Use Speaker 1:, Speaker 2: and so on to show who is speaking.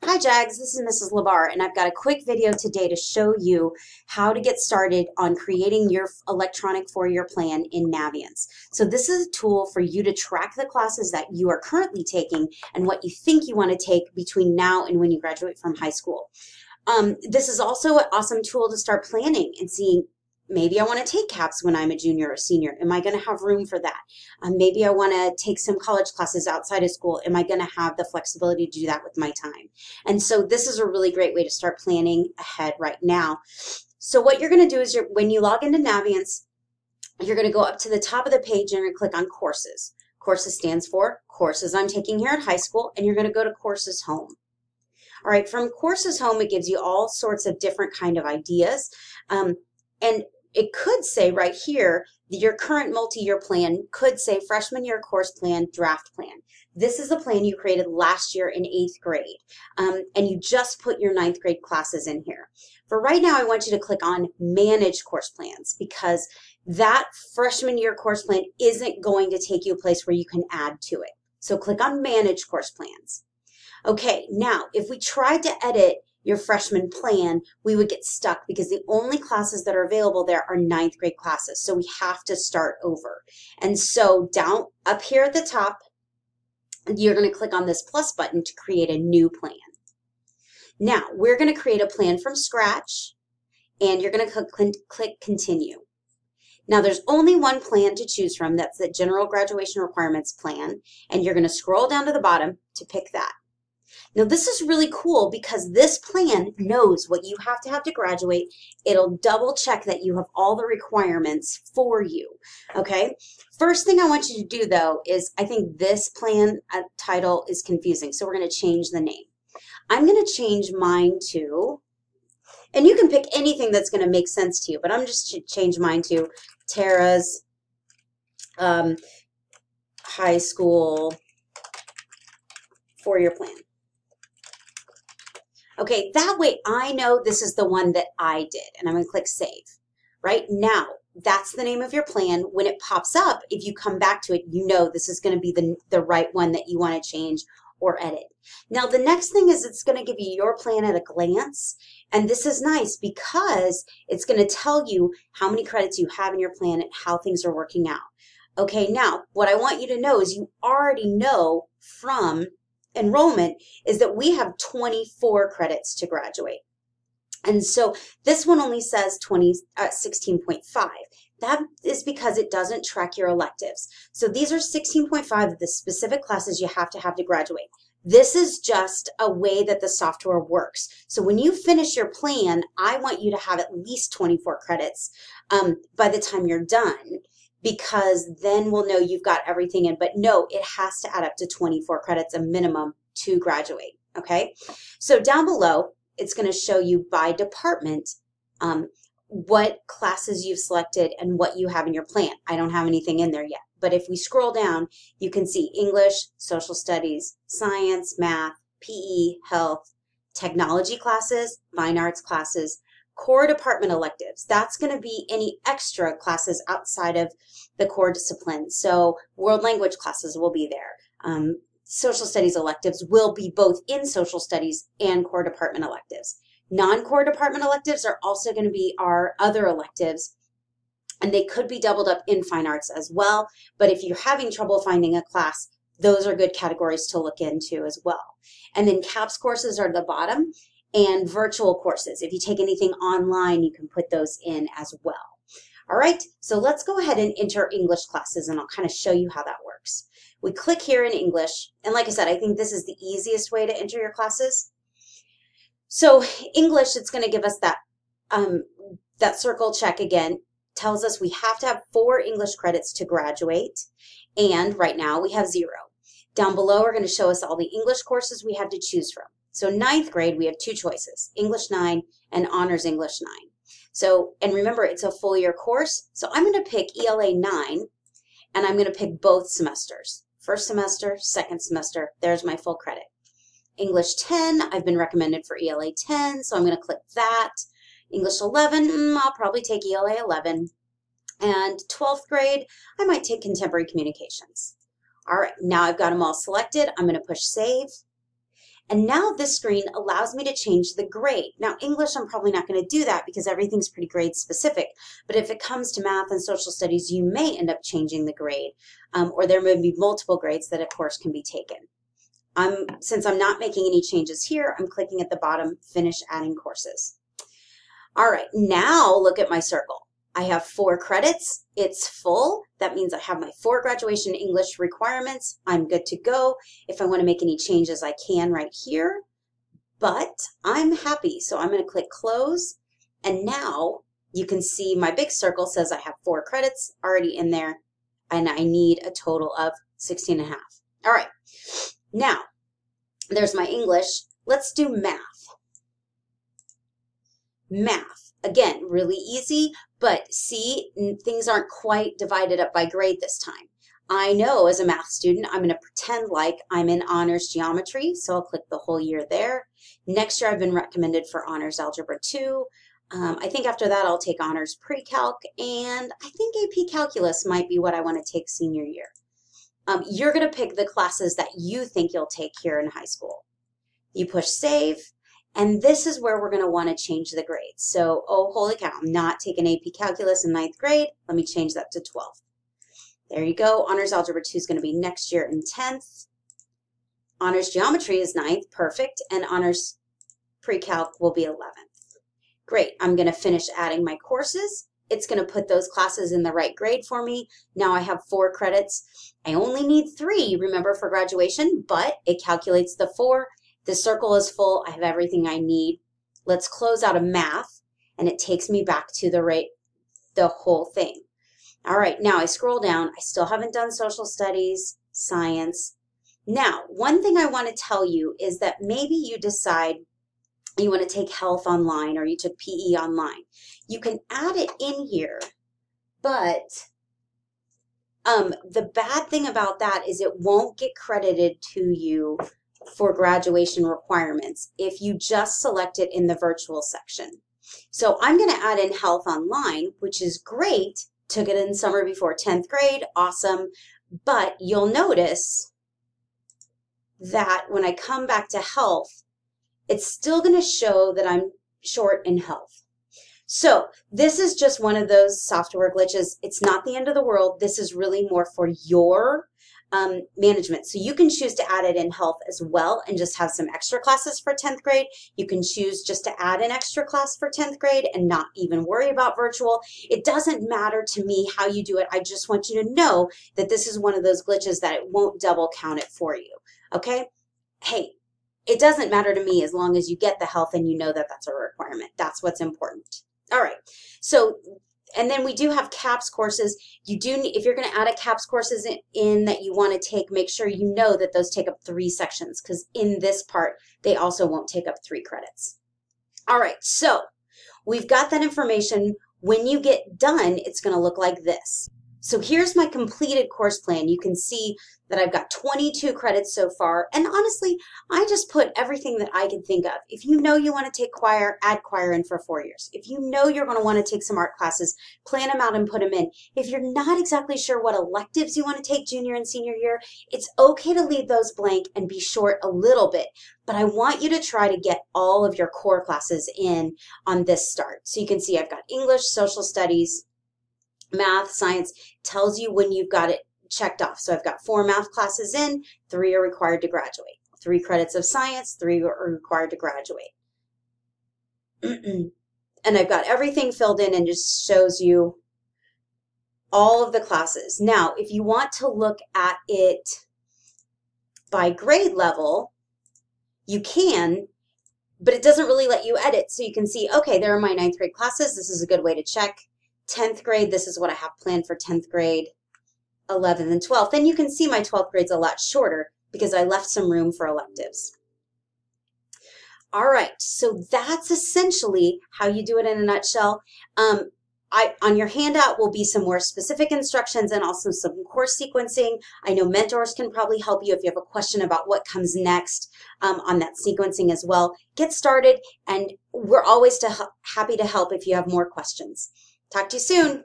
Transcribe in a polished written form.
Speaker 1: Hi Jags, this is Mrs. Labar, and I've got a quick video today to show you how to get started on creating your electronic four-year plan in Naviance. So this is a tool for you to track the classes that you are currently taking and what you think you want to take between now and when you graduate from high school. This is also an awesome tool to start planning and seeing, maybe I want to take CAPS when I'm a junior or senior. Am I going to have room for that? Maybe I want to take some college classes outside of school. Am I going to have the flexibility to do that with my time? And so this is a really great way to start planning ahead right now. So what you're going to do is when you log into Naviance, you're going to go up to the top of the page and you're going to click on Courses. Courses stands for courses I'm taking here at high school, and you're going to go to Courses Home. All right, from Courses Home, it gives you all sorts of different kind of ideas. And it could say right here, your current multi-year plan could say freshman year course plan, draft plan. This is the plan you created last year in 8th grade. And you just put your 9th grade classes in here. For right now, I want you to click on Manage Course Plans, because that freshman year course plan isn't going to take you a place where you can add to it. So click on Manage Course Plans. Okay, now if we tried to edit your freshman plan, we would get stuck because the only classes that are available there are 9th grade classes. So we have to start over. And so down up here at the top, you're going to click on this plus button to create a new plan. Now we're going to create a plan from scratch, and you're going to click Continue. Now there's only one plan to choose from. That's the General Graduation Requirements Plan, and you're going to scroll down to the bottom to pick that. Now this is really cool because this plan knows what you have to graduate. It'll double check that you have all the requirements for you, okay? First thing I want you to do though is, I think this plan title is confusing, so we're going to change the name. I'm going to change mine to, and you can pick anything that's going to make sense to you, but I'm just change mine to Tara's high school four-year plan. Okay, that way I know this is the one that I did, and I'm going to click Save. Right now, that's the name of your plan. When it pops up, if you come back to it, you know this is going to be the right one that you want to change or edit. Now, the next thing is it's going to give you your plan at a glance, and this is nice because it's going to tell you how many credits you have in your plan and how things are working out. Okay, now, what I want you to know is you already know from enrollment is that we have 24 credits to graduate. And so this one only says 16.5. That is because it doesn't track your electives. So these are 16.5 of the specific classes you have to graduate. This is just a way that the software works. So when you finish your plan, I want you to have at least 24 credits by the time you're done, because then we'll know you've got everything in. But no, it has to add up to 24 credits, a minimum, to graduate, okay? So down below, it's going to show you by department what classes you've selected and what you have in your plan. I don't have anything in there yet, but if we scroll down, you can see English, social studies, science, math, PE, health, technology classes, fine arts classes, core department electives. That's going to be any extra classes outside of the core discipline. So world language classes will be there. Social studies electives will be both in social studies and core department electives. Non-core department electives are also going to be our other electives, and they could be doubled up in fine arts as well. But if you're having trouble finding a class, those are good categories to look into as well. And then CAPS courses are at the bottom, and virtual courses. If you take anything online, you can put those in as well. All right, so let's go ahead and enter English classes, and I'll kind of show you how that works. We click here in English, and like I said, I think this is the easiest way to enter your classes. So English, it's going to give us that, that circle check again, tells us we have to have 4 English credits to graduate, and right now we have 0. Down below are going to show us all the English courses we have to choose from. So 9th grade, we have 2 choices, English 9 and Honors English 9. So, and remember, it's a full year course. So I'm going to pick ELA 9, and I'm going to pick both semesters. First semester, second semester, there's my full credit. English 10, I've been recommended for ELA 10, so I'm going to click that. English 11, I'll probably take ELA 11. And 12th grade, I might take Contemporary Communications. All right, now I've got them all selected. I'm going to push Save. And now this screen allows me to change the grade. Now English, I'm probably not going to do that because everything's pretty grade specific. But if it comes to math and social studies, you may end up changing the grade, or there may be multiple grades that a course can be taken. Since I'm not making any changes here, I'm clicking at the bottom, finish adding courses. All right, now look at my circle. I have 4 credits. It's full. That means I have my 4 graduation English requirements. I'm good to go. If I want to make any changes, I can right here. But I'm happy, so I'm going to click close. And now you can see my big circle says I have 4 credits already in there, and I need a total of 16.5. All right. Now, there's my English. Let's do math. Math, again, really easy, but see, things aren't quite divided up by grade this time. I know as a math student, I'm going to pretend like I'm in honors geometry, so I'll click the whole year there. Next year, I've been recommended for honors algebra 2. I think after that, I'll take honors pre-calc, and I think AP calculus might be what I want to take senior year. You're going to pick the classes that you think you'll take here in high school. You push save, and this is where we're going to want to change the grades. So, oh, holy cow, I'm not taking AP calculus in 9th grade. Let me change that to 12th. There you go. Honors algebra 2 is going to be next year in 10th. Honors geometry is 9th, perfect, and honors pre-calc will be 11th. Great, I'm going to finish adding my courses. It's going to put those classes in the right grade for me. Now I have 4 credits. I only need 3, remember, for graduation, but it calculates the 4. The circle is full. I have everything I need. Let's close out of math, and it takes me back to the whole thing. All right, now I scroll down. I still haven't done social studies, science. Now, one thing I want to tell you is that maybe you decide you want to take health online or you took PE online. You can add it in here, but the bad thing about that is it won't get credited to you for graduation requirements if you just select it in the virtual section. So I'm going to add in health online, which is great. Took it in summer before 10th grade, awesome. But you'll notice that when I come back to health, it's still going to show that I'm short in health. So this is just one of those software glitches. It's not the end of the world. This is really more for your management. So you can choose to add it in health as well and just have some extra classes for 10th grade. You can choose just to add an extra class for 10th grade and not even worry about virtual. It doesn't matter to me how you do it. I just want you to know that this is one of those glitches that it won't double count it for you. Okay? Hey, it doesn't matter to me as long as you get the health and you know that that's a requirement. That's what's important. All right. So, and then we do have CAPS courses. You do need, if you're going to add a CAPS courses in that you want to take, make sure you know that those take up 3 sections, because in this part, they also won't take up 3 credits. All right, so we've got that information. When you get done, it's going to look like this. So here's my completed course plan. You can see that I've got 22 credits so far. And honestly, I just put everything that I can think of. If you know you want to take choir, add choir in for 4 years. If you know you're going to want to take some art classes, plan them out and put them in. If you're not exactly sure what electives you want to take junior and senior year, it's okay to leave those blank and be short a little bit. But I want you to try to get all of your core classes in on this start. So you can see I've got English, social studies, math, science, tells you when you've got it checked off. So I've got 4 math classes in, 3 are required to graduate. 3 credits of science, 3 are required to graduate. And I've got everything filled in and just shows you all of the classes. Now, if you want to look at it by grade level, you can, but it doesn't really let you edit. So you can see, okay, there are my 9th grade classes. This is a good way to check. 10th grade, this is what I have planned for 10th grade, 11th and 12th. Then you can see my 12th grade's a lot shorter because I left some room for electives. All right, so that's essentially how you do it in a nutshell. On your handout will be some more specific instructions and also some course sequencing. I know mentors can probably help you if you have a question about what comes next on that sequencing as well. Get started, and we're always happy to help if you have more questions. Talk to you soon.